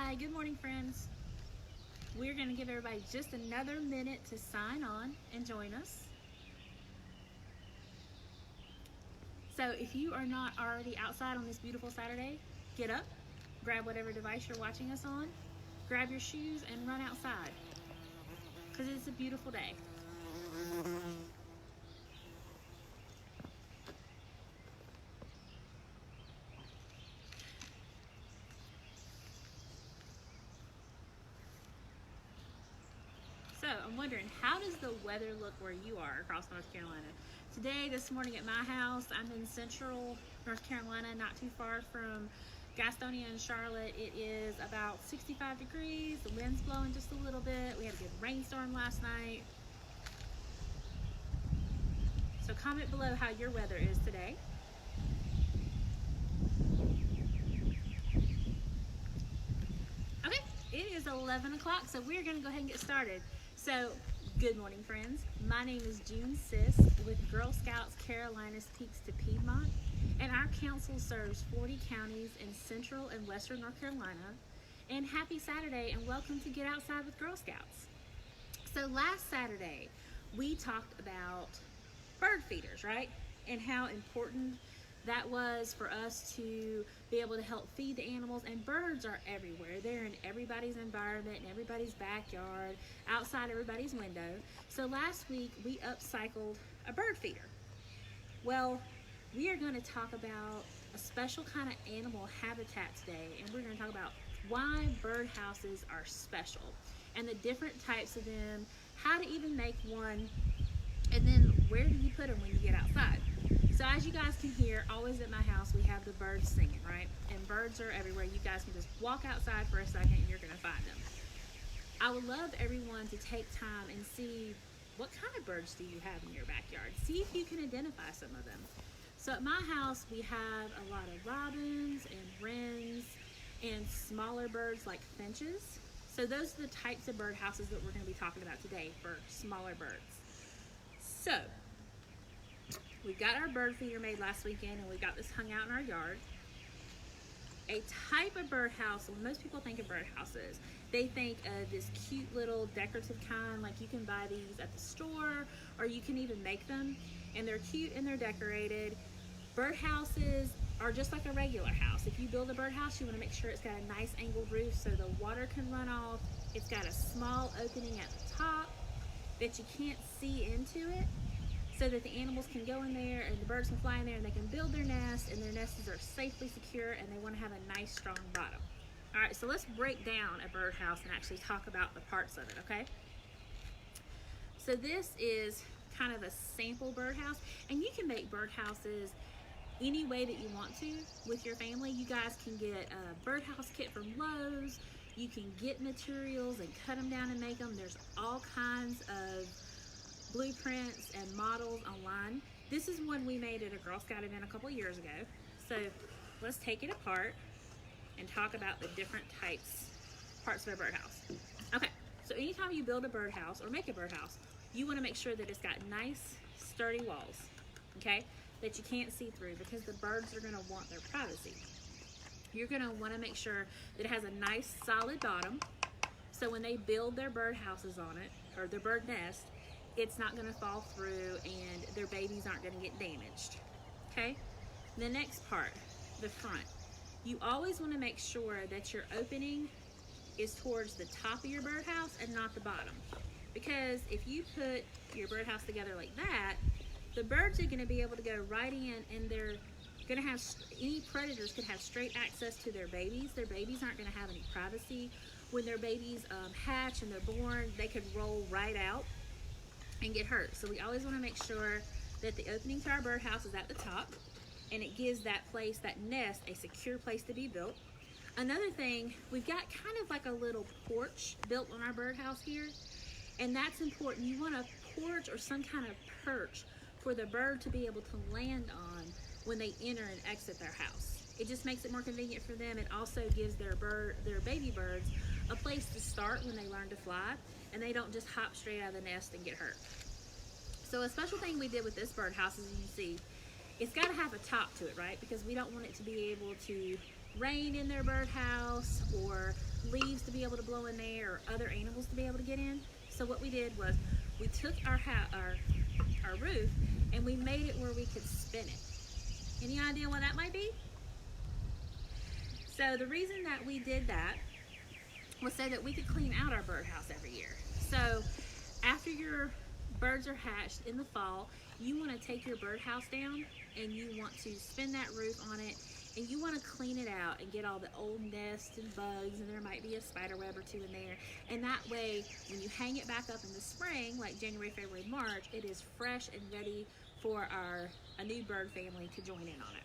Hi, good morning friends. We're going to give everybody just another minute to sign on and join us. So if you are not already outside on this beautiful Saturday, get up, grab whatever device you're watching us on, grab your shoes and run outside because it's a beautiful day. So I'm wondering, how does the weather look where you are across North Carolina? Today, this morning at my house, I'm in central North Carolina, not too far from Gastonia and Charlotte. It is about 65 degrees, the wind's blowing just a little bit. We had a good rainstorm last night. So comment below how your weather is today. Okay, it is 11 o'clock, so we're gonna go ahead and get started. So, good morning friends. My name is June Sisk with Girl Scouts Carolinas Peaks to Piedmont, and our council serves 40 counties in central and western North Carolina. And happy Saturday and welcome to Get Outside with Girl Scouts. So last Saturday, we talked about bird feeders, right? And how important that was for us to be able to help feed the animals. And birds are everywhere. They're in everybody's environment, in everybody's backyard, outside everybody's window. So last week we upcycled a bird feeder. Well, we are going to talk about a special kind of animal habitat today, and we're going to talk about why birdhouses are special and the different types of them, how to even make one, and then where do you put them when you get outside. So as you guys can hear, always at my house we have the birds singing, right? And birds are everywhere. You guys can just walk outside for a second and you're gonna find them. I would love everyone to take time and see what kind of birds do you have in your backyard. See if you can identify some of them. So at my house we have a lot of robins and wrens and smaller birds like finches. So those are the types of birdhouses that we're gonna be talking about today for smaller birds. So, we've got our bird feeder made last weekend and we got this hung out in our yard. A type of birdhouse, when most people think of birdhouses, they think of this cute little decorative kind, like you can buy these at the store or you can even make them, and they're cute and they're decorated. Birdhouses are just like a regular house. If you build a birdhouse, you want to make sure it's got a nice angled roof so the water can run off. It's got a small opening at the top that you can't see into it, so that the animals can go in there and the birds can fly in there and they can build their nest, and their nests are safely secure and they want to have a nice strong bottom. All right, so let's break down a birdhouse and actually talk about the parts of it, okay? So this is kind of a sample birdhouse, and you can make birdhouses any way that you want to with your family. You guys can get a birdhouse kit from Lowe's. You can get materials and cut them down and make them. There's all kinds of blueprints and models online. This is one we made at a Girl Scout event a couple years ago. So let's take it apart and talk about the different parts of a birdhouse. Okay, so anytime you build a birdhouse or make a birdhouse, you want to make sure that it's got nice, sturdy walls, okay, that you can't see through, because the birds are going to want their privacy. You're going to want to make sure that it has a nice solid bottom, so when they build their birdhouses on it, or their bird nest, it's not going to fall through and their babies aren't going to get damaged, okay? The next part, the front. You always want to make sure that your opening is towards the top of your birdhouse and not the bottom, because if you put your birdhouse together like that, the birds are going to be able to go right in, and they're going to have, any predators could have straight access to their babies. Their babies aren't going to have any privacy. When their babies hatch and they're born, they could roll right out and get hurt. So we always want to make sure that the opening to our birdhouse is at the top, and it gives that place, that nest, a secure place to be built. Another thing, we've got kind of like a little porch built on our birdhouse here, and that's important. You want a porch or some kind of perch for the bird to be able to land on when they enter and exit their house. It just makes it more convenient for them. It also gives their baby birds a place to start when they learn to fly, and they don't just hop straight out of the nest and get hurt. So a special thing we did with this birdhouse, as you can see, it's got to have a top to it, right? Because we don't want it to be able to rain in their birdhouse or leaves to be able to blow in there or other animals to be able to get in. So what we did was we took our roof and we made it where we could spin it. Any idea what that might be? So the reason that we did that was so that we could clean out our birdhouse every year. So after your birds are hatched in the fall, you want to take your birdhouse down and you want to spin that roof on it, and you want to clean it out and get all the old nests and bugs, and there might be a spider web or two in there. And that way, when you hang it back up in the spring, like January, February, March, it is fresh and ready for a new bird family to join in on it.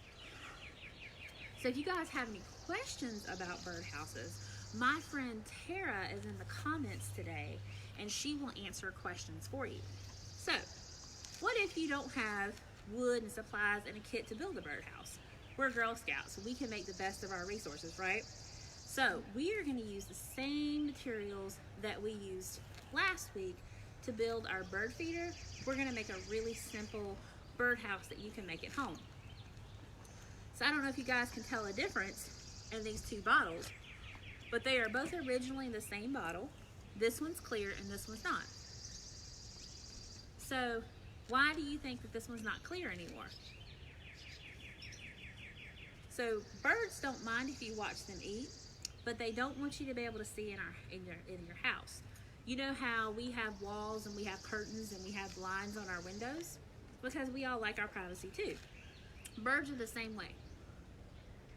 So if you guys have any questions about birdhouses, my friend Tara is in the comments today, and she will answer questions for you. So, what if you don't have wood and supplies and a kit to build a birdhouse? We're Girl Scouts, so we can make the best of our resources, right? So, we are going to use the same materials that we used last week to build our bird feeder. We're going to make a really simple birdhouse that you can make at home. So, I don't know if you guys can tell a difference in these two bottles, but they are both originally in the same bottle. This one's clear and this one's not. So why do you think that this one's not clear anymore? So birds don't mind if you watch them eat, but they don't want you to be able to see in your house. You know how we have walls and we have curtains and we have blinds on our windows? Because we all like our privacy too. Birds are the same way.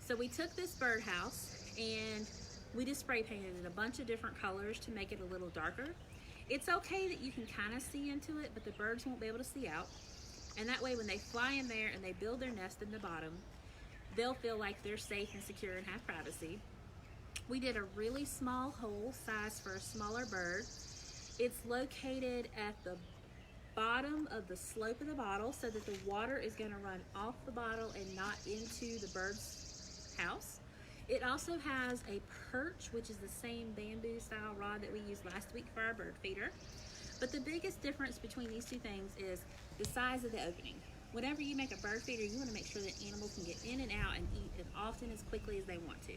So we took this birdhouse and we just spray painted it a bunch of different colors to make it a little darker. It's okay that you can kind of see into it, but the birds won't be able to see out. And that way when they fly in there and they build their nest in the bottom, they'll feel like they're safe and secure and have privacy. We did a really small hole size for a smaller bird. It's located at the bottom of the slope of the bottle so that the water is going to run off the bottle and not into the bird's house. It also has a perch, which is the same bamboo style rod that we used last week for our bird feeder. But the biggest difference between these two things is the size of the opening. Whenever you make a bird feeder, you want to make sure that animals can get in and out and eat as often as quickly as they want to.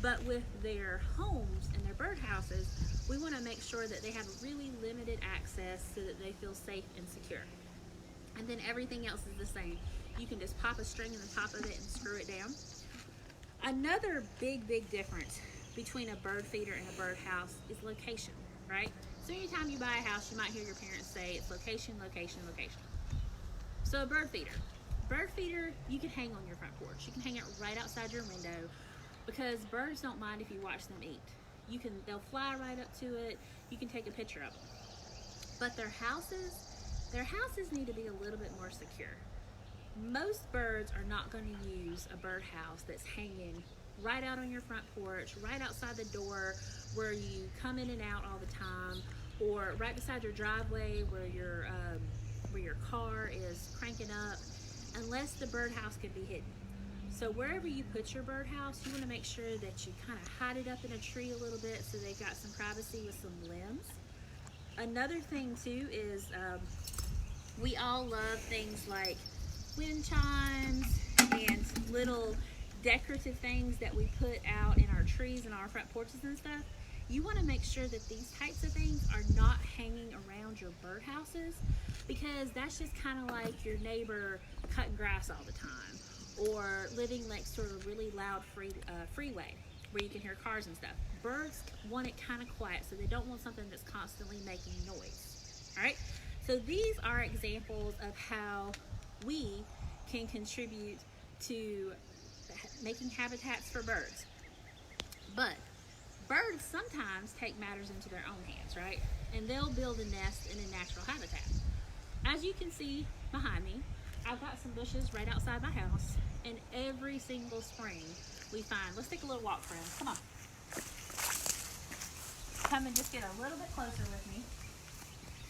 But with their homes and their birdhouses, we want to make sure that they have really limited access so that they feel safe and secure. And then everything else is the same. You can just pop a string in the top of it and screw it down. Another big difference between a bird feeder and a birdhouse is location, right? So anytime you buy a house, you might hear your parents say it's location, location, location. So a bird feeder, you can hang on your front porch. You can hang it right outside your window because birds don't mind if you watch them eat. They'll fly right up to it. You can take a picture of them. But their houses need to be a little bit more secure. Most birds are not going to use a birdhouse that's hanging right out on your front porch, right outside the door where you come in and out all the time, or right beside your driveway where your car is cranking up, unless the birdhouse can be hidden. So wherever you put your birdhouse, you want to make sure that you kind of hide it up in a tree a little bit so they've got some privacy with some limbs. Another thing too is we all love things like wind chimes and little decorative things that we put out in our trees and our front porches and stuff. You want to make sure that these types of things are not hanging around your birdhouses, because that's just kind of like your neighbor cutting grass all the time or living next to a really loud freeway where you can hear cars and stuff. Birds want it kind of quiet, so they don't want something that's constantly making noise. All right, so these are examples of how we can contribute to making habitats for birds. But birds sometimes take matters into their own hands, right? And they'll build a nest in a natural habitat. As you can see behind me, I've got some bushes right outside my house, and every single spring we find, let's take a little walk, friends, come on. Come and just get a little bit closer with me.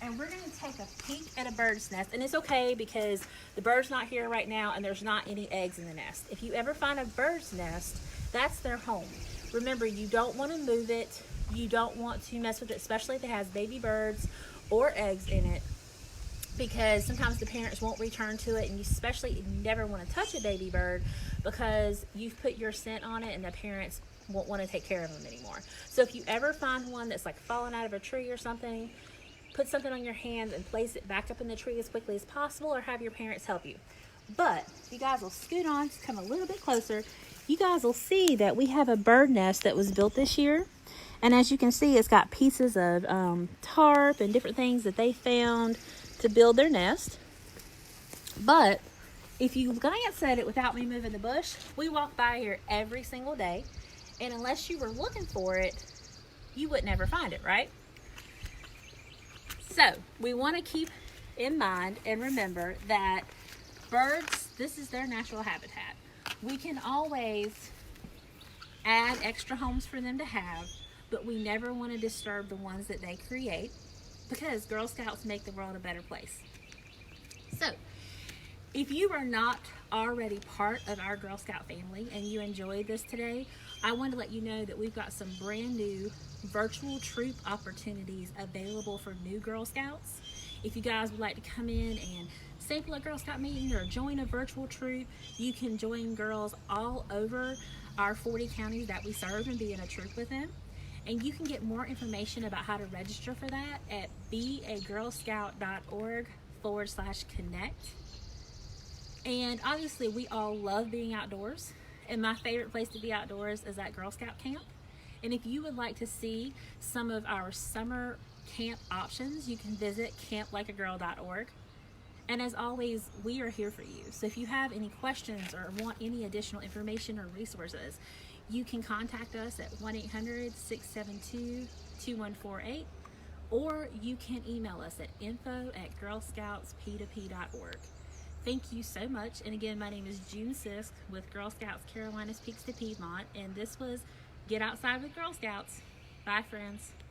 And we're gonna take a peek at a bird's nest. And it's okay because the bird's not here right now and there's not any eggs in the nest. If you ever find a bird's nest, that's their home. Remember, you don't wanna move it. You don't want to mess with it, especially if it has baby birds or eggs in it, because sometimes the parents won't return to it, and you never wanna touch a baby bird because you've put your scent on it and the parents won't want to take care of them anymore. So if you ever find one that's like fallen out of a tree or something, put something on your hand and place it back up in the tree as quickly as possible, or have your parents help you. But you guys will scoot on to come a little bit closer. You guys will see that we have a bird nest that was built this year. And as you can see, it's got pieces of tarp and different things that they found to build their nest. But if you glance at it without me moving the bush, we walk by here every single day. And unless you were looking for it, you would never find it, right? So we want to keep in mind and remember that birds, this is their natural habitat. We can always add extra homes for them to have, but we never want to disturb the ones that they create, because Girl Scouts make the world a better place. So if you are not already part of our Girl Scout family and you enjoyed this today, I want to let you know that we've got some brand new virtual troop opportunities available for new Girl Scouts. If you guys would like to come in and sample a Girl Scout meeting or join a virtual troop, you can join girls all over our 40 counties that we serve and be in a troop with them. And you can get more information about how to register for that at beagirlscout.org/connect. And obviously we all love being outdoors, and my favorite place to be outdoors is at Girl Scout camp. And if you would like to see some of our summer camp options, you can visit camplikeagirl.org. And as always, we are here for you. So if you have any questions or want any additional information or resources, you can contact us at 1-800-672-2148, or you can email us at info@girlscoutsptop.org. Thank you so much. And again, my name is June Sisk with Girl Scouts Carolinas Peaks to Piedmont, and this was Get Outside with Girl Scouts. Bye, friends.